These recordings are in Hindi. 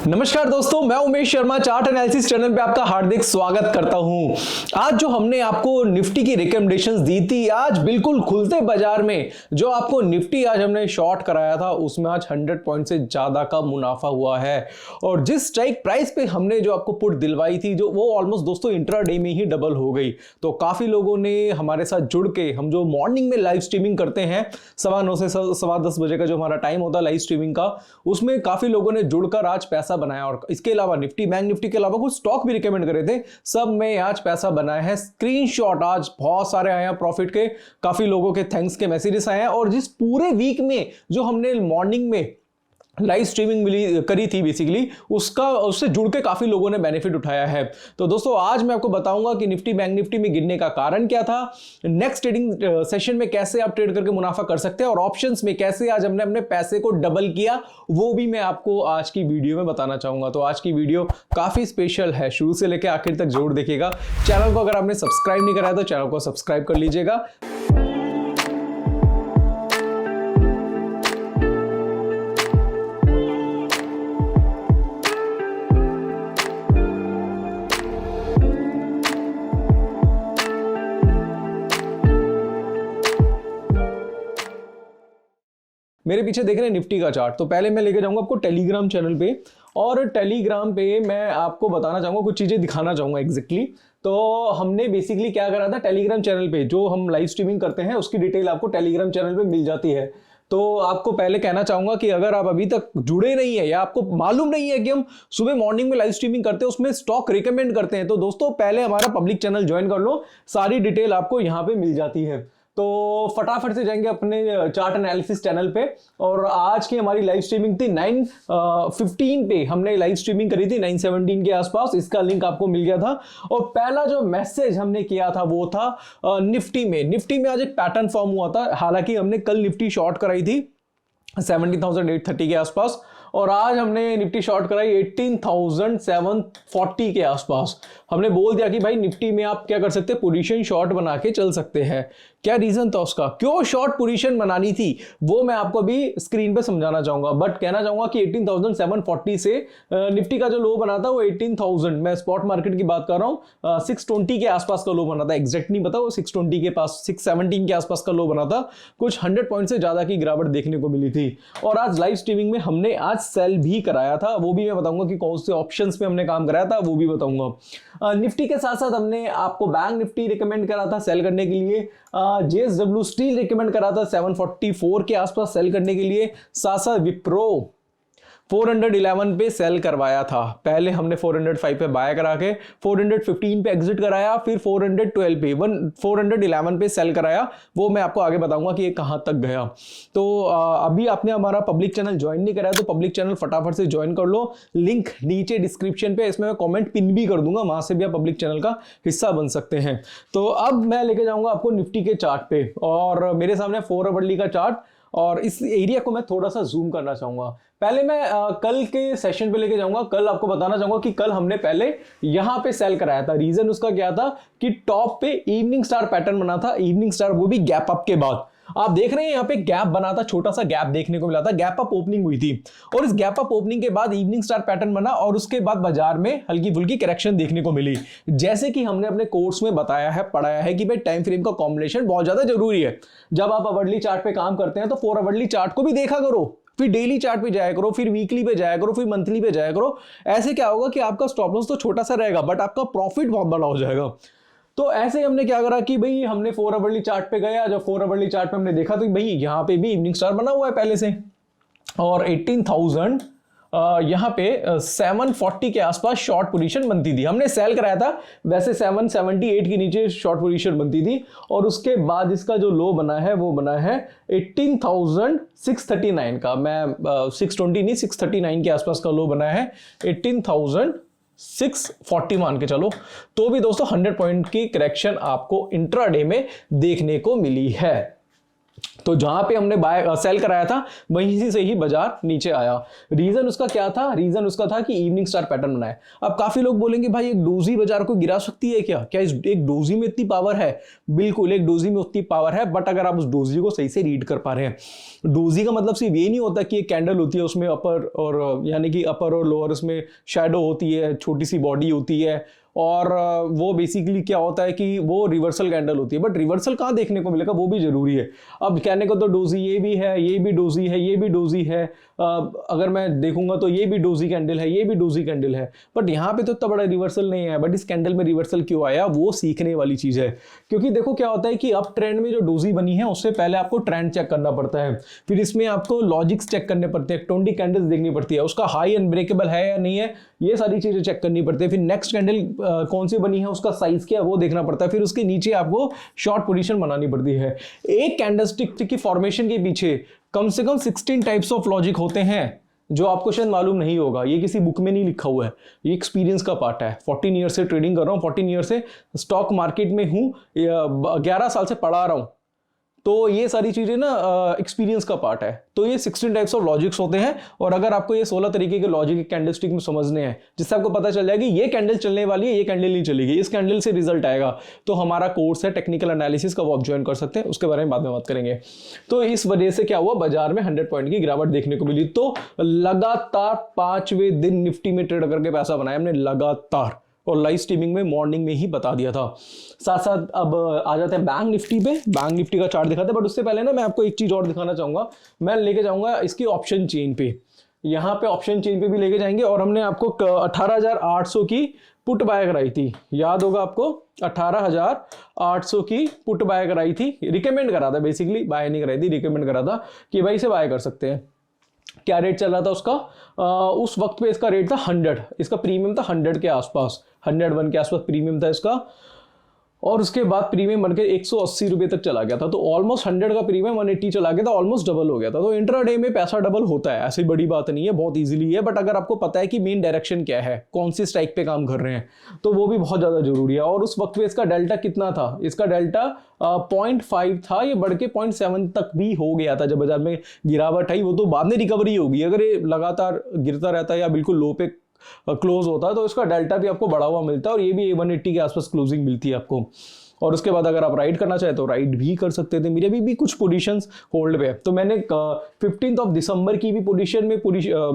नमस्कार दोस्तों, मैं Umesh Sharma chart analysis channel पे आपका हार्दिक स्वागत करता हूं। आज जो हमने आपको निफ्टी की रिकमेंडेशंस दी थी, आज बिल्कुल खुलते बाजार में जो आपको निफ्टी आज हमने शॉर्ट कराया था उसमें आज 100 पॉइंट से ज्यादा का मुनाफा हुआ है। और जिस स्ट्राइक प्राइस पे हमने जो आपको पुट दिलवाई थी जो वो ऑलमोस्ट दोस्तों इंट्राडे में ही डबल हो गई। तो काफी लोगों ने हमारे साथ जुड़ के, हम जो मॉर्निंग में लाइव स्ट्रीमिंग करते हैं 9:15 से 10:15 बजे का जो हमारा टाइम होता है लाइव स्ट्रीमिंग का, उसमें काफी लोगों ने जुड़कर आज पैसा बनाया। और इसके अलावा निफ्टी, बैंक निफ्टी के अलावा कुछ स्टॉक भी रिकमेंड करे थे, सब में आज पैसा बनाया है। स्क्रीनशॉट आज बहुत सारे आए हैं प्रॉफिट के, काफी लोगों के थैंक्स के मैसेजेस आए हैं। और जिस पूरे वीक में जो हमने मॉर्निंग में लाइव स्ट्रीमिंग करी थी बेसिकली, उससे जुड़ के काफी लोगों ने बेनिफिट उठाया है। तो दोस्तों आज मैं आपको बताऊंगा कि निफ्टी बैंक निफ्टी में गिरने का कारण क्या था, नेक्स्ट ट्रेडिंग सेशन में कैसे आप ट्रेड करके मुनाफा कर सकते हैं, और ऑप्शंस में कैसे आज हमने अपने पैसे को डबल किया, वो भी मैं आपको आज की वीडियो में बताना चाहूंगा। तो आज की वीडियो काफी स्पेशल है, शुरू से लेकर आखिर तक जरूर देखिएगा। चैनल को अगर आपने सब्सक्राइब नहीं करा है तो चैनल को सब्सक्राइब कर लीजिएगा। मेरे पीछे देख रहे हैं निफ्टी का चार्ट। तो पहले मैं लेके जाऊंगा आपको टेलीग्राम चैनल पे, और टेलीग्राम पे मैं आपको बताना चाहूंगा, कुछ चीजें दिखाना चाहूंगा एग्जैक्टली। तो हमने बेसिकली क्या करा था, टेलीग्राम चैनल पे जो हम लाइव स्ट्रीमिंग करते हैं उसकी डिटेल आपको टेलीग्राम चैनल पे मिल जाती है। तो आपको पहले कहना चाहूंगा कि अगर आप अभी तक जुड़े नहीं है या आपको मालूम नहीं है कि हम सुबह मॉर्निंग में लाइव स्ट्रीमिंग करते हैं, उसमें स्टॉक रिकमेंड करते हैं, तो दोस्तों पहले हमारा पब्लिक चैनल ज्वाइन कर लो, सारी डिटेल आपको यहां पे मिल जाती है। तो फटाफट से जाएंगे अपने चार्ट एनालिसिस चैनल पे। और आज की हमारी लाइव स्ट्रीमिंग थी 9:15 पे, हमने लाइव स्ट्रीमिंग करी थी 9:17 के आसपास, इसका लिंक आपको मिल गया था। और पहला जो मैसेज हमने किया था वो था निफ्टी में आज एक पैटर्न फॉर्म हुआ था। हालांकि हमने कल निफ्टी शॉर्ट कराई थी 17,830 के आसपास, और आज हमने निफ्टी शॉर्ट कराई 18,740 के आसपास। हमने बोल दिया कि भाई निफ्टी में आप क्या कर सकते हैं, पोजीशन शॉर्ट बना के चल सकते हैं। क्या रीजन था उसका, क्यों शॉर्ट पोजीशन बनानी थी, वो मैं आपको अभी स्क्रीन पे समझाना चाहूंगा। बट कहना चाहूंगा कि 18,740 से निफ्टी का जो लो बना था वो 18,000, मैं स्पॉट मार्केट की बात कर रहा हूँ, 620 के आसपास का लो बना था। एग्जैक्ट नहीं पता, वो 620 के पास 617 के आसपास का लो बना था। कुछ 100 पॉइंट से ज्यादा की गिरावट देखने को मिली थी। और आज लाइव स्ट्रीमिंग में हमने आज सेल भी कराया था, वो भी मैं बताऊंगा कि कौन से ऑप्शंस पे हमने काम कराया था, वो भी बताऊंगा। निफ्टी के साथ साथ हमने आपको बैंक निफ्टी रिकमेंड करा था सेल करने के लिए, जेएसडब्ल्यू स्टील रिकमेंड करा था 744 के आसपास सेल करने के लिए, साथ साथ विप्रो 411 पे सेल करवाया था। पहले हमने 405 पे बाय करा के 415 पे एग्जिट कराया, फिर 412 पे 411 पे सेल कराया। वो मैं आपको आगे बताऊंगा कि ये कहां तक गया। तो अभी आपने हमारा पब्लिक चैनल ज्वाइन नहीं कराया तो पब्लिक चैनल फटाफट से ज्वाइन कर लो, लिंक नीचे डिस्क्रिप्शन पे, इसमें मैं कॉमेंट पिन भी कर दूंगा, वहां से भी आप पब्लिक चैनल का हिस्सा बन सकते हैं। तो अब मैं लेके जाऊंगा आपको निफ्टी के चार्ट पे, और मेरे सामने 4 आवरली का चार्ट, और इस एरिया को मैं थोड़ा सा जूम करना चाहूंगा। पहले मैं कल के सेशन पे लेके जाऊंगा। कल आपको बताना चाहूंगा कि कल हमने पहले यहां पे सेल कराया था। रीजन उसका क्या था कि टॉप पे इवनिंग स्टार पैटर्न बना था, इवनिंग स्टार वो भी गैप अप के बाद। आप देख रहे हैं यहाँ पे गैप बना था, छोटा सा गैप देखने को मिला था, गैप अप ओपनिंग हुई थी, और इस गैप अप ओपनिंग के बाद इवनिंग स्टार पैटर्न बना, और उसके बाद बाजार में हल्की फुल्की करेक्शन देखने को मिली। जैसे कि हमने अपने कोर्स में बताया है, पढ़ाया है कि भाई टाइम फ्रेम का कॉम्बिनेशन बहुत ज्यादा जरूरी है। जब आप आवरली चार्ट पे काम करते हैं तो 4 आवरली चार्ट को भी देखा करो, फिर डेली चार्ट पे जाया करो, फिर वीकली पे जाया करो, फिर मंथली पे जाया करो। ऐसे क्या होगा कि आपका स्टॉप लॉस तो छोटा सा रहेगा बट आपका प्रॉफिट बहुत बड़ा हो जाएगा। तो ऐसे ही हमने क्या करा कि भाई हमने 4 आवरली चार्ट पे गया, जब 4 आवरली चार्ट पे हमने देखा तो भाई यहाँ पे भी इवनिंग स्टार बना हुआ है पहले से, और 18,000 यहाँ पे 740 के आसपास शॉर्ट पोजीशन बनती थी। हमने सेल कराया था, वैसे 778 के नीचे शॉर्ट पोजीशन बनती थी, और उसके बाद इसका जो लो बना है वो बना है 18,639 का। मैं 620 नहीं 639 के आसपास का लो बना है, 18,640 मान के चलो। तो भी दोस्तों 100 पॉइंट की करेक्शन आपको इंट्राडे में देखने को मिली है। तो जहां पे हमने बाय सेल कराया था वहीं से ही बाजार नीचे आया। रीजन उसका क्या था? रीजन उसका था कि इवनिंग स्टार पैटर्न बनाए। अब काफी लोग बोलेंगे भाई एक डोजी बाजार को गिरा सकती है क्या? क्या इस एक डोजी में इतनी पावर है? बिल्कुल, एक डोजी में उतनी पावर है, बट अगर आप उस डोजी को सही से रीड कर पा रहे हैं। डोजी का मतलब सिर्फ ये नहीं होता कि एक कैंडल होती है, उसमें अपर और यानी कि अपर और लोअर उसमें शैडो होती है, छोटी सी बॉडी होती है, और वो बेसिकली क्या होता है कि वो रिवर्सल कैंडल होती है। बट रिवर्सल कहाँ देखने को मिलेगा, वो भी जरूरी है। अब कहने को तो डोजी ये भी है, ये भी डोजी है, ये भी डोजी है, अगर मैं देखूंगा तो ये भी डोजी कैंडल है, ये भी डोजी कैंडल है, बट यहाँ पे तो इतना बड़ा रिवर्सल नहीं है। बट इस कैंडल में रिवर्सल क्यों आया, वो सीखने वाली चीज है। क्योंकि देखो क्या होता है कि अब ट्रेंड में जो डोजी बनी है उससे पहले आपको ट्रेंड चेक करना पड़ता है, फिर इसमें आपको लॉजिक्स चेक करने पड़ते हैं, 20 कैंडल्स देखनी पड़ती है, उसका हाई अनब्रेकेबल है या नहीं है, ये सारी चीजें चेक करनी पड़ती है। फिर नेक्स्ट कैंडल कौन सी बनी है, उसका साइज क्या है वो देखना पड़ता है, फिर उसके नीचे आपको शॉर्ट पोजीशन बनानी पड़ती है। एक कैंडलस्टिक की फॉर्मेशन के पीछे कम से कम 16 टाइप्स ऑफ लॉजिक होते हैं, जो आपको शायद मालूम नहीं होगा। ये किसी बुक में नहीं लिखा हुआ है, ये एक्सपीरियंस का पार्ट है। 14 ईयर से ट्रेडिंग कर रहा हूँ, 14 ईयर से स्टॉक मार्केट में हूँ, 11 साल से पढ़ा रहा हूँ, तो ये सारी चीजें ना एक्सपीरियंस का पार्ट है। तो ये 16 टाइप्स ऑफ लॉजिक्स होते हैं, और अगर आपको ये 16 तरीके के लॉजिक कैंडलस्टिक में समझने हैं, जिससे आपको पता चल जाएगा ये कैंडल चलने वाली है, ये कैंडल नहीं चलेगी, इस कैंडल से रिजल्ट आएगा, तो हमारा कोर्स है टेक्निकल एनालिसिस का, वो आप ज्वाइन कर सकते हैं, उसके बारे में बाद में बात करेंगे। तो इस वजह से क्या हुआ, बाजार में 100 पॉइंट की गिरावट देखने को मिली। तो लगातार 5वें दिन निफ्टी में ट्रेड करके पैसा बनाया हमने लगातार, और लाइव स्ट्रीमिंग में मॉर्निंग में ही बता दिया था। साथ साथ अब आ जाते हैं बैंक निफ्टी पे। बैंक निफ्टी का चार्ट दिखाते हैं, बट उससे पहले ना मैं आपको एक चीज और दिखाना चाहूंगा। मैं लेके जाऊंगा इसकी ऑप्शन चेन पे, यहाँ पे ऑप्शन चेन पे भी लेके जाएंगे, और हमने आपको 18,800 की पुट बाय कराई थी, याद होगा आपको, 18,800 की पुट बाय कराई थी, रिकमेंड करा था, बेसिकली बाय नहीं कराई थी, रिकमेंड करा था कि भाई इसे बाय कर सकते हैं। क्या रेट चल रहा था उसका, उस वक्त पे इसका रेट था 100, इसका प्रीमियम था 100 के आसपास, 101 के आसपास प्रीमियम था इसका, और उसके बाद प्रीमियम बनकर 180 रुपए तक चला गया था। तो ऑलमोस्ट 100 का प्रीमियम 180 चला गया था, ऑलमोस्ट डबल हो गया था। तो इंट्राडे में पैसा डबल होता है, ऐसी बड़ी बात नहीं है, बहुत इजीली है। बट अगर आपको पता है कि मेन डायरेक्शन क्या है, कौन सी स्ट्राइक पे काम कर रहे हैं, तो वो भी बहुत ज्यादा जरूरी है। और उस वक्त में इसका डेल्टा कितना था, इसका डेल्टा 0.5 था, ये बढ़ के 0.7 तक भी हो गया था जब बाजार में गिरावट आई। वो तो बाद में रिकवरी होगी, अगर ये लगातार गिरता रहता है या बिल्कुल लो पे क्लोज होता है तो इसका डेल्टा भी आपको बढ़ा हुआ मिलता है, और ये भी 180 के आसपास क्लोजिंग मिलती है आपको। और उसके बाद अगर आप राइड करना चाहे तो राइड भी कर सकते थे। मेरे भी कुछ पोजीशंस होल्ड पे है, तो मैंने 15 दिसंबर की भी पोजीशन में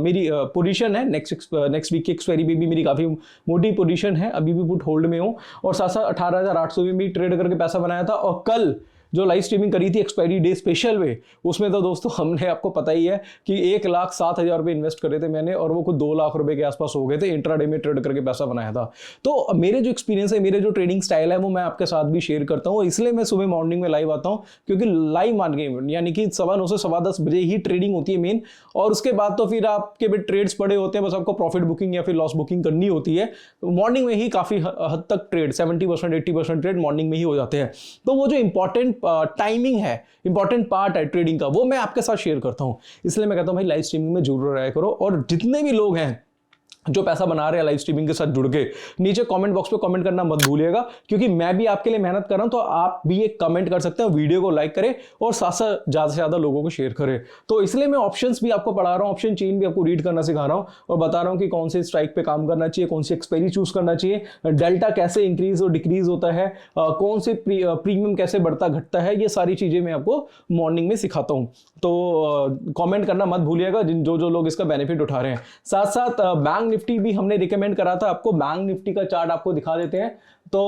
मेरी पोजीशन है, नेक्स्ट वीक की एक्सपायरी में भी मेरी काफ़ी मोटी पोजीशन है, अभी भी पुट होल्ड में हूँ। और साथ साथ 18,800 में भी ट्रेड करके पैसा बनाया था। और कल जो लाइव स्ट्रीमिंग करी थी एक्सपायरी डे स्पेशल में, उसमें तो दोस्तों हमने, आपको पता ही है कि 1,07,000 रुपये इन्वेस्ट करे थे मैंने, और वो कुछ 2 लाख रुपए के आसपास हो गए थे। इंट्राडे में ट्रेड करके पैसा बनाया था। तो मेरे जो एक्सपीरियंस है, मेरे जो ट्रेडिंग स्टाइल है, वो मैं आपके साथ भी शेयर करता हूँ। इसलिए मैं सुबह मॉर्निंग में लाइव आता हूँ, क्योंकि लाइव मार्केट यानी कि 9:15 से 10:15 बजे ही ट्रेडिंग होती है मेन, और उसके बाद तो फिर आपके भी ट्रेड्स पड़े होते हैं, बस आपको प्रॉफिट बुकिंग या फिर लॉस बुकिंग करनी होती है। मॉर्निंग में ही काफी हद तक ट्रेड 70% 80% ट्रेड मॉर्निंग में ही हो जाते हैं। तो वो जो इंपॉर्टेंट टाइमिंग है, इंपॉर्टेंट पार्ट है ट्रेडिंग का, वो मैं आपके साथ शेयर करता हूं। इसलिए मैं कहता हूं भाई लाइव स्ट्रीमिंग में जरूर रहा करो। और जितने भी लोग हैं जो पैसा बना रहे हैं लाइव स्ट्रीमिंग के साथ जुड़ के, नीचे कमेंट बॉक्स पे कमेंट करना मत भूलिएगा, क्योंकि मैं भी आपके लिए मेहनत कर रहा हूं। तो आप भी एक कमेंट कर सकते हैं, वीडियो को लाइक करें, और साथ साथ ज्यादा से ज्यादा लोगों को शेयर करें। तो इसलिए मैं ऑप्शंस भी आपको पढ़ा रहा हूं, ऑप्शन चेन भी आपको रीड करना सिखा रहा हूं, और बता रहा हूं कि कौन से स्ट्राइक पे काम करना चाहिए, कौन सी एक्सपायरी चूज करना चाहिए, डेल्टा कैसे इंक्रीज और डिक्रीज होता है, कौन से प्रीमियम कैसे बढ़ता घटता है, ये सारी चीजें मैं आपको मॉर्निंग में सिखाता हूं। तो कमेंट करना मत भूलिएगा जो लोग इसका बेनिफिट उठा रहे हैं। साथ साथ बैंक निफ्टी भी हमने रिकमेंड करा था आपको, बैंक निफ्टी का चार्ट आपको दिखा देते हैं। तो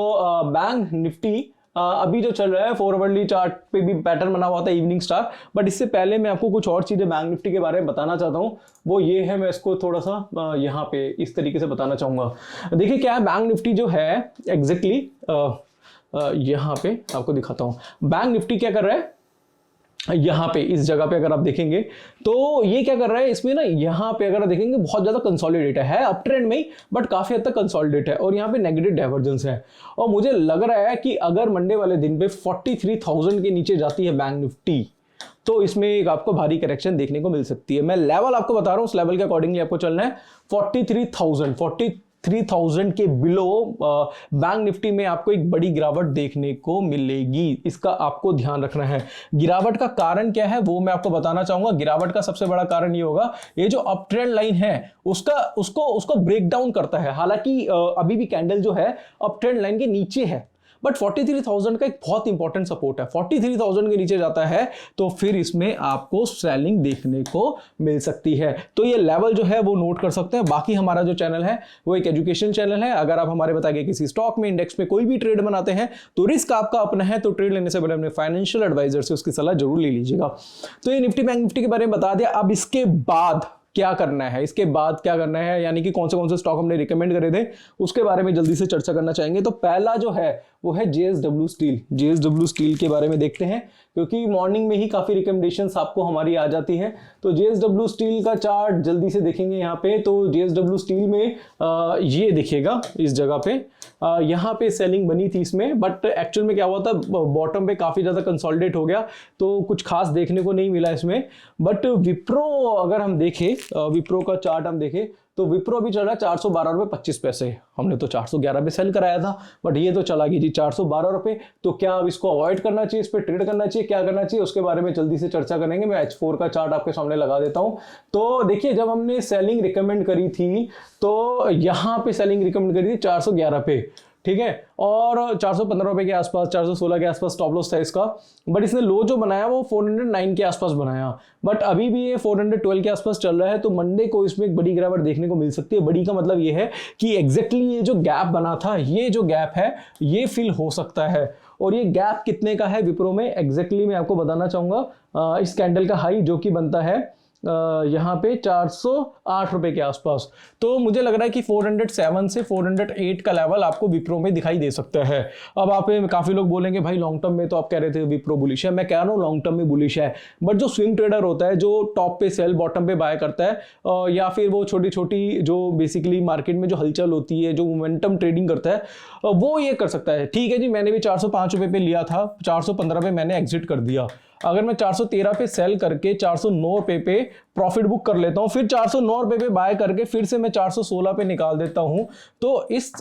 बैंक निफ्टी अभी जो चल रहा है, फॉरवर्डली चार्ट पे भी पैटर्न बना हुआ था इवनिंग स्टार। बट इससे पहले मैं आपको कुछ और चीजें बैंक निफ्टी के बारे में बताना चाहता हूं, वो ये है, मैं इसको थोड़ा सा यहाँ पे इस तरीके से बताना चाहूंगा। देखिए क्या है, बैंक निफ्टी जो है एग्जैक्टली यहाँ पे आपको दिखाता हूं। बैंक निफ्टी क्या कर रहा है, यहाँ पे इस जगह पे अगर आप देखेंगे तो ये क्या कर रहा है, इसमें ना यहाँ पे अगर आप देखेंगे बहुत ज्यादा कंसोलिडेट है अप ट्रेंड में ही, बट काफी हद तक कंसोलिडेट है, और यहाँ पे नेगेटिव डाइवर्जेंस है। और मुझे लग रहा है कि अगर मंडे वाले दिन पे 43,000 के नीचे जाती है बैंक निफ्टी, तो इसमें एक आपको भारी करेक्शन देखने को मिल सकती है। मैं लेवल आपको बता रहा हूं, उस लेवल के अकॉर्डिंगली आपको चलना है। 43,000 43,000 के बिलो बैंक निफ्टी में आपको एक बड़ी गिरावट देखने को मिलेगी। इसका आपको ध्यान रखना है। गिरावट का कारण क्या है वो मैं आपको बताना चाहूंगा। गिरावट का सबसे बड़ा कारण ये होगा, ये जो अप ट्रेंड लाइन है उसको ब्रेक डाउन करता है। हालांकि अभी भी कैंडल जो है अप ट्रेंड लाइन के नीचे है, बट 43,000 का एक बहुत इंपॉर्टेंट सपोर्ट है। 43,000 के नीचे जाता है तो फिर इसमें आपको सेलिंग देखने को मिल सकती है। तो ये लेवल जो है वो नोट कर सकते हैं। बाकी हमारा जो चैनल है वो एक एजुकेशन चैनल है। अगर आप हमारे बताए गए किसी स्टॉक में, इंडेक्स में कोई भी ट्रेड बनाते हैं तो रिस्क आपका अपना है, तो ट्रेड लेने से पहले अपने फाइनेंशियल एडवाइजर से उसकी सलाह जरूर ले लीजिएगा। तो ये निफ्टी बैंक निफ्टी के बारे में बता दिया। अब इसके बाद क्या करना है, इसके बाद क्या करना है, यानी कि कौन से स्टॉक हमने रिकमेंड करे थे उसके बारे में जल्दी से चर्चा करना चाहेंगे। तो पहला जो है वो है जेएसडब्ल्यू स्टील। जेएसडब्ल्यू स्टील के बारे में देखते हैं, क्योंकि मॉर्निंग में ही काफी रिकमेंडेशंस आपको हमारी आ जाती है। तो जेएसडब्ल्यू स्टील का चार्ट जल्दी से देखेंगे यहाँ पे। तो जेएसडब्ल्यू स्टील में ये देखिएगा इस जगह पे, यहाँ पे सेलिंग बनी थी इसमें, बट एक्चुअल में क्या हुआ था, बॉटम पे काफी ज्यादा कंसोलिडेट हो गया तो कुछ खास देखने को नहीं मिला इसमें। बट विप्रो अगर हम देखें, विप्रो का चार्ट हम देखें तो विप्रो भी चल रहा है 412 रुपये 25 पैसे। हमने तो 411 पे सेल कराया था, बट ये तो चला गई जी 412 रुपये। तो क्या अब इसको अवॉइड करना चाहिए, इस पर ट्रेड करना चाहिए, क्या करना चाहिए, उसके बारे में जल्दी से चर्चा करेंगे। मैं H4 का चार्ट आपके सामने लगा देता हूं। तो देखिए, जब हमने सेलिंग रिकमेंड करी थी तो यहां पे सेलिंग रिकमेंड करी थी 411 पे, ठीक है, और 415 रुपए के आसपास, 416 के आसपास स्टॉप लॉस था इसका। बट इसने लो जो बनाया वो 409 के आसपास बनाया, बट अभी भी ये 412 के आसपास चल रहा है। तो मंडे को इसमें एक बड़ी गिरावट देखने को मिल सकती है। बड़ी का मतलब ये है कि एग्जैक्टली ये जो गैप बना था, ये जो गैप है ये फिल हो सकता है। और ये गैप कितने का है विप्रो में एग्जैक्टली मैं आपको बताना चाहूंगा। इस कैंडल का हाई जो कि बनता है यहाँ पे 408 रुपए के आसपास। तो मुझे लग रहा है कि 407 से 408 का लेवल आपको विप्रो में दिखाई दे सकता है। अब आप काफी लोग बोलेंगे भाई लॉन्ग टर्म में तो आप कह रहे थे विप्रो बुलिश है। मैं कह रहा हूँ लॉन्ग टर्म में बुलिश है, बट जो स्विंग ट्रेडर होता है, जो टॉप पे सेल बॉटम पे बाय करता है, या फिर वो छोटी छोटी जो बेसिकली मार्केट में जो हलचल होती है, जो मोमेंटम ट्रेडिंग करता है, वो ये कर सकता है। ठीक है जी, मैंने भी 405 रुपए पे लिया था, 415 पे मैंने एग्जिट कर दिया। अगर मैं 413 पे सेल करके 409 रुपए पे प्रॉफिट बुक कर लेता हूं, फिर 409 रुपए पे बाय करके फिर से मैं 416 पे निकाल देता हूं, तो इस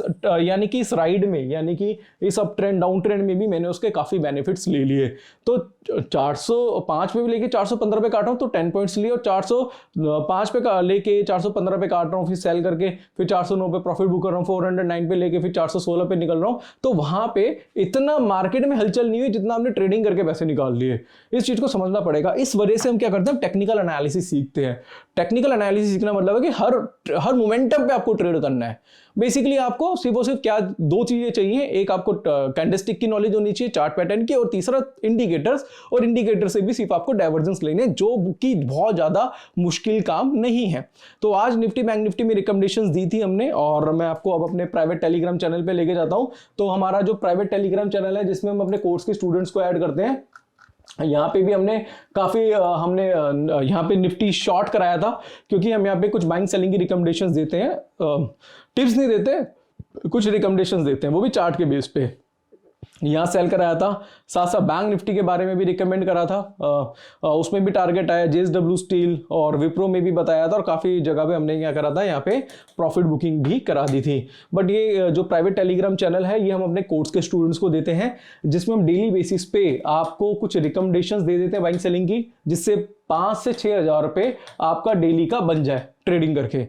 यानी कि इस राइड में, यानी कि इस अप ट्रेंड डाउन ट्रेंड में भी मैंने उसके काफी बेनिफिट्स ले लिए। तो 405 पे भी लेके 415 पे काट रहा हूं तो 10 पॉइंट्स लिए, और 405 पे लेके 415 पे काट रहा हूं, फिर सेल करके फिर 409 पे प्रॉफिट बुक कर रहा हूं, 409 पे लेके फिर 416 पे निकल रहा हूं। तो वहां पे इतना मार्केट में हलचल नहीं हुई जितना हमने ट्रेडिंग करके पैसे निकाल लिए। इस चीज को समझना पड़ेगा। इस वजह से हम क्या करते हैं, टेक्निकल एनालिसिस सीखते हैं। टेक्निकल एनालिसिस सीखना मतलब है कि हर मोमेंटम पे आपको ट्रेड करना है। बेसिकली आपको सिर्फ और सिर्फ क्या दो चीजें चाहिए, एक आपको कैंडलस्टिक की नॉलेज होनी चाहिए, चार्ट पैटर्न की, और तीसरा इंडिकेटर्स, और इंडिकेटर से भी सिर्फ आपको डाइवर्जेंस लेने, जो कि बहुत ज्यादा मुश्किल काम नहीं है। तो आज निफ्टी बैंक निफ्टी में रिकमेंडेशंस दी थी हमने, और मैं आपको अब अपने प्राइवेट टेलीग्राम चैनल पे लेके जाता हूं। तो हमारा जो प्राइवेट टेलीग्राम चैनल है जिसमें हम अपने कोर्स के स्टूडेंट्स को ऐड करते हैं, यहाँ पे भी हमने काफी यहाँ पे निफ्टी शॉर्ट कराया था, क्योंकि हम यहाँ पे कुछ बाइंग सेलिंग की रिकमेंडेशंस देते हैं, टिप्स नहीं देते, कुछ रिकमेंडेशंस देते हैं, वो भी चार्ट के बेस पे। यहाँ सेल कराया था, साथ साथ बैंक निफ्टी के बारे में भी रिकमेंड करा था, उसमें भी टारगेट आया, जेएसडब्ल्यू स्टील और विप्रो में भी बताया था, और काफ़ी जगह पे हमने क्या करा था, यहाँ पे प्रॉफिट बुकिंग भी करा दी थी। बट ये जो प्राइवेट टेलीग्राम चैनल है ये हम अपने कोर्स के स्टूडेंट्स को देते हैं, जिसमें हम डेली बेसिस पे आपको कुछ रिकमेंडेशंस दे देते हैं बाइंग सेलिंग की, जिससे 5 से 6 हज़ार रुपये आपका डेली का बन जाए ट्रेडिंग करके।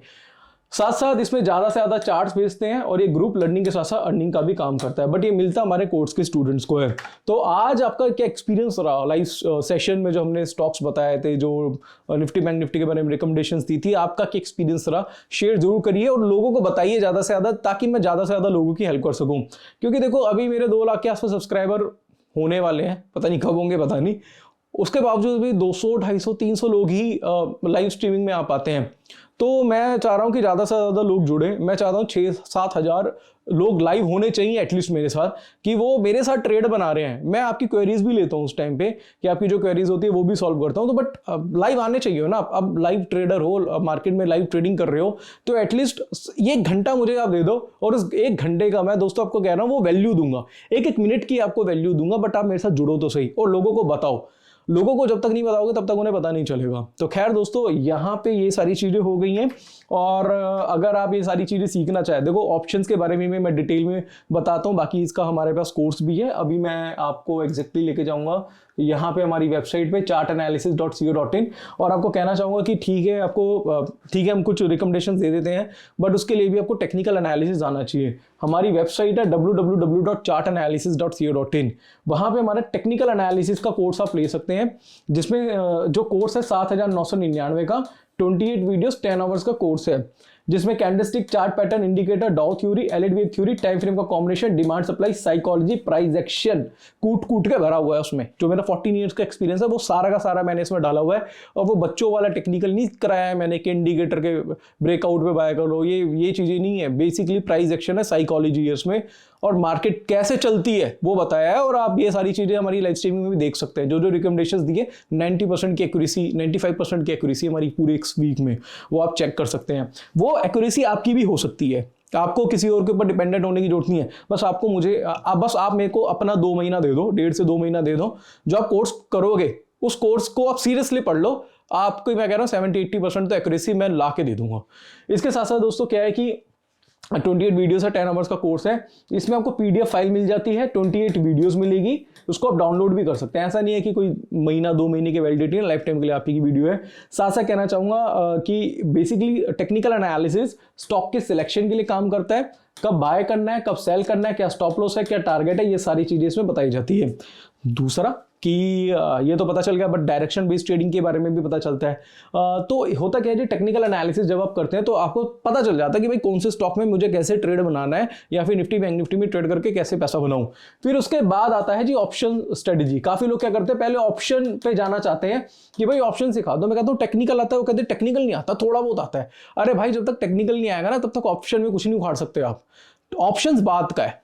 साथ साथ इसमें ज़्यादा से ज़्यादा चार्ट्स भेजते हैं, और ये ग्रुप लर्निंग के साथ साथ अर्निंग का भी काम करता है, बट ये मिलता हमारे कोर्स के स्टूडेंट्स को है। तो आज आपका क्या एक्सपीरियंस रहा लाइव सेशन में, जो हमने स्टॉक्स बताए थे, जो निफ्टी बैंक निफ्टी के बारे में रिकमेंडेशंस दी थी, आपका क्या एक्सपीरियंस रहा, शेयर जरूर करिए और लोगों को बताइए ज़्यादा से ज़्यादा, ताकि मैं ज़्यादा से ज़्यादा लोगों की हेल्प कर सकूँ। क्योंकि देखो अभी मेरे 2 लाख के आसपास सब्सक्राइबर होने वाले हैं, पता नहीं कब होंगे, पता नहीं, उसके बावजूद भी 200, 250, 300 लोग ही लाइव स्ट्रीमिंग में आ पाते हैं। तो मैं चाह रहा हूँ कि ज़्यादा से ज़्यादा लोग जुड़े। मैं चाहता हूँ 6-7 हज़ार लोग लाइव होने चाहिए एटलीस्ट मेरे साथ, कि वो मेरे साथ ट्रेड बना रहे हैं। मैं आपकी क्वेरीज भी लेता हूँ उस टाइम पे, कि आपकी जो क्वेरीज होती है वो भी सॉल्व करता हूँ। तो बट लाइव आने चाहिए ना, अब लाइव ट्रेडर हो, मार्केट में लाइव ट्रेडिंग कर रहे हो, तो एटलीस्ट 1 घंटा मुझे आप दे दो, और उस 1 घंटे का मैं दोस्तों आपको कह रहा हूँ वो वैल्यू दूंगा, 1-1 मिनट की आपको वैल्यू दूंगा, बट आप मेरे साथ जुड़ो तो सही और लोगों को बताओ। लोगों को जब तक नहीं बताओगे तब तक उन्हें पता नहीं चलेगा। तो खैर दोस्तों, यहाँ पे ये सारी चीज़ें हो गई हैं। और अगर आप ये सारी चीज़ें सीखना चाहें, देखो ऑप्शंस के बारे में मैं डिटेल में बताता हूँ, बाकी इसका हमारे पास कोर्स भी है। अभी मैं आपको एग्जैक्टली लेके जाऊँगा यहाँ पे हमारी वेबसाइट पे chartanalysis.co.in, और आपको कहना चाहूँगा कि ठीक है हम कुछ रिकमेंडेशन दे देते हैं, बट उसके लिए भी आपको टेक्निकल एनालिसिस आना चाहिए। हमारी वेबसाइट है www.chartanalysis.co.in। वहाँ पे हमारा टेक्निकल एनालिसिस का कोर्स आप ले सकते हैं, जिसमें जो कोर्स है 7,999 का 28 वीडियोस 10 आवर्स का कोर्स है, जिसमें candlestick, chart pattern, indicator, Dow theory, Elliott wave theory, time frame का combination, demand supply, psychology, price action कूट के भरा हुआ है। उसमें जो मेरा 14 इयर्स का एक्सपीरियंस है वो सारा का सारा मैंने इसमें डाला हुआ है। और वो बच्चों वाला टेक्निकल नहीं कराया है मैंने कि इंडिकेटर के ब्रेकआउट पे बाय करो, ये चीजें नहीं है। बेसिकली प्राइस एक्शन है, साइकोलॉजी है उसमें, और मार्केट कैसे चलती है वो बताया है। और आप ये सारी चीजें हमारी लाइव स्ट्रीमिंग में भी देख सकते हैं। जो रिकमेंडेशंस दिए 90% की एक्यूरेसी, 95% की एक्यूरेसी हमारी पूरे एक वीक में, वो आप चेक कर सकते हैं। वो एक्यूरेसी आपकी भी हो सकती है, आपको किसी और के ऊपर डिपेंडेंट होने की जरूरत नहीं है। बस आपको आप मेरे को अपना 2 महीना दे दो, 1.5 से 2 महीना दे दो। जो आप कोर्स करोगे उस कोर्स को आप सीरियसली पढ़ लो, आपको मैं कह रहा हूँ 70-80% तो एक्यूरेसी मैं ला के दे दूंगा। इसके साथ साथ दोस्तों क्या है कि 28 वीडियोस है, 10 आवर्स का कोर्स है। इसमें आपको पीडीएफ फाइल मिल जाती है, 28 वीडियोस मिलेगी, उसको आप डाउनलोड भी कर सकते हैं। ऐसा नहीं है कि कोई महीना 2 महीने की वैलिडिटी है, लाइफ टाइम के लिए आपकी वीडियो है। साथ साथ कहना चाहूंगा कि बेसिकली टेक्निकल एनालिसिस स्टॉक के सिलेक्शन के लिए काम करता है। कब बाय करना है, कब सेल करना है, क्या स्टॉप लॉस है, क्या टारगेट है, ये सारी चीजें इसमें बताई जाती है। दूसरा कि ये तो पता चल गया, बट डायरेक्शन बेस्ड ट्रेडिंग के बारे में भी पता चलता है। तो होता क्या है जी, टेक्निकल एनालिसिस जब आप करते हैं तो आपको पता चल जाता है कि भाई कौन से स्टॉक में मुझे कैसे ट्रेड बनाना है, या फिर निफ्टी बैंक निफ्टी में ट्रेड करके कैसे पैसा बनाऊं। फिर उसके बाद आता है जी ऑप्शन स्ट्रेटेजी। काफी लोग क्या करते हैं, पहले ऑप्शन पे जाना चाहते हैं कि भाई ऑप्शन सिखा दो। मैं कहता हूँ टेक्निकल आता है, वो कहते हैं टेक्निकल नहीं आता, थोड़ा बहुत आता है। अरे भाई जब तक टेक्निकल नहीं आएगा ना तब तक ऑप्शन में कुछ नहीं उखाड़ सकते आप। ऑप्शंस बात का है,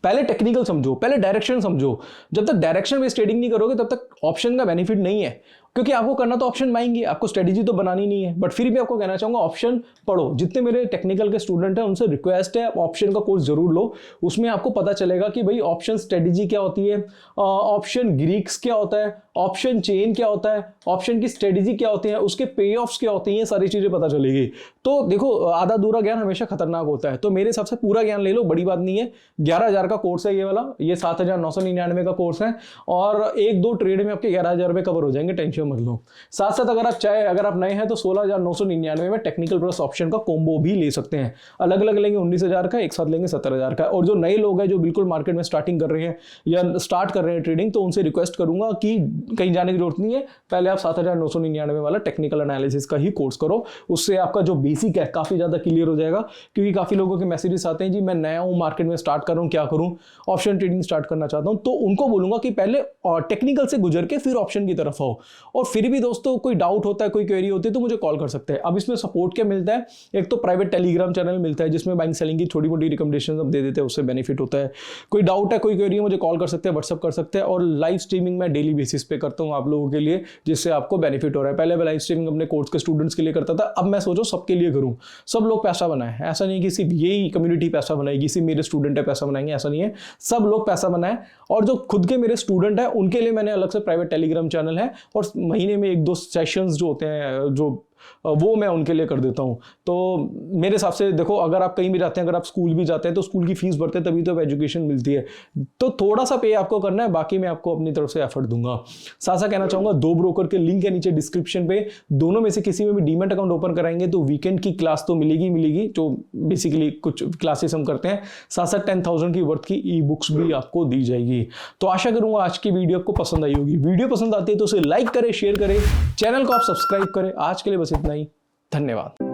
पहले टेक्निकल समझो, पहले डायरेक्शन समझो। जब तक डायरेक्शन में ट्रेडिंग नहीं करोगे तब तक ऑप्शन का बेनिफिट नहीं है, क्योंकि आपको करना तो ऑप्शन बाइंग है, आपको स्ट्रेटेजी तो बनानी नहीं है। बट फिर भी आपको कहना चाहूंगा ऑप्शन पढ़ो। जितने मेरे टेक्निकल के स्टूडेंट हैं उनसे रिक्वेस्ट है ऑप्शन का कोर्स जरूर लो। उसमें आपको पता चलेगा कि भाई ऑप्शन स्ट्रेटेजी क्या होती है, ऑप्शन ग्रीक्स क्या होता है, ऑप्शन चेन क्या होता है, ऑप्शन की स्ट्रेटेजी क्या होती है, उसके पे ऑफ्स क्या होती हैं, सारी चीजें पता चलेगी। तो देखो आधा अधूरा ज्ञान हमेशा खतरनाक होता है, तो मेरे हिसाब से पूरा ज्ञान ले लो, बड़ी बात नहीं है। 11,000 का कोर्स है ये वाला, ये 7,999 का कोर्स है, और 1-2 ट्रेड में आपके 11,000 रुपए कवर हो जाएंगे, टेंशन मत लो। साथ साथ अगर आप नए हैं तो 16,999 में टेक्निकल प्लस ऑप्शन का कॉम्बो भी ले सकते हैं। अलग अलग लेंगे 19,000 का, एक साथ लेंगे 17,000 का। और जो नए लोग हैं जो बिल्कुल मार्केट में स्टार्टिंग कर रहे हैं या स्टार्ट कर रहे हैं ट्रेडिंग, तो उनसे रिक्वेस्ट करूंगा कि कहीं जाने की जरूरत नहीं है, पहले आप 7,999 वाला टेक्निकल एनालिसिस का ही कोर्स करो। उससे आपका जो बेसिक है काफी ज्यादा क्लियर हो जाएगा। क्योंकि काफी लोगों के मैसेजेस आते हैं जी मैं नया हूं मार्केट में, स्टार्ट कर रहा हूं, क्या करूं, ऑप्शन ट्रेडिंग स्टार्ट करना चाहता हूं। तो उनको बोलूंगा कि पहले टेक्निकल से गुजर के फिर ऑप्शन की तरफ आओ। और फिर भी दोस्तों कोई डाउट होता है, कोई क्वेरी होती है तो मुझे कॉल कर सकते हैं। अब इसमें सपोर्ट क्या मिलता है, एक तो प्राइवेट टेलीग्राम चैनल मिलता है जिसमें बाइंग सेलिंग की छोटी मोटी रिकमेंडेशन अब दे देते हैं, उससे बेनिफिट होता है। कोई डाउट है, कोई क्वेरी है, मुझे कॉल कर सकते हैं, व्हाट्सअप कर सकते हैं। और लाइव स्ट्रीमिंग मैं डेली बेसिस पे करता हूँ आप लोगों के लिए, जिससे आपको बेनिफिट हो रहा है। पहले मैं लाइव स्ट्रीमिंग अपने कोर्स के स्टूडेंट्स के लिए करता था, अब मैं सोचो सबके लिए करूँ, सब लोग पैसा बनाए। ऐसा नहीं कि सिर्फ यही कम्युनिटी पैसा बनाएगी, सिर्फ मेरे स्टूडेंट है पैसा बनाएंगे, ऐसा नहीं है, सब लोग पैसा बनाए। और जो खुद के मेरे स्टूडेंट है उनके लिए मैंने अलग से प्राइवेट टेलीग्राम चैनल है, और महीने में 1-2 सेशंस जो होते हैं जो वो मैं उनके लिए कर देता हूं। तो मेरे हिसाब से देखो, अगर आप कहीं भी जाते हैं, अगर आप स्कूल भी जाते हैं तो स्कूल की फीस भरते हैं तभी तो एजुकेशन मिलती है। तो थोड़ा सा पे आपको करना है, बाकी मैं आपको अपनी तरफ से एफर्ट दूंगा। साथ साथ कहना चाहूंगा 2 ब्रोकर के लिंक है नीचे डिस्क्रिप्शन पे, दोनों में से किसी में भी डीमैट अकाउंट ओपन कराएंगे तो वीकेंड की क्लास तो मिलेगी, जो बेसिकली कुछ क्लासेस हम करते हैं। साथ साथ 10,000 की वर्थ की ई बुक्स भी आपको दी जाएगी। तो आशा करूंगा आज की वीडियो आपको पसंद आई होगी। वीडियो पसंद आती है तो उसे लाइक करें, शेयर करें, चैनल को आप सब्सक्राइब करें। आज के लिए बस इतना ही, धन्यवाद।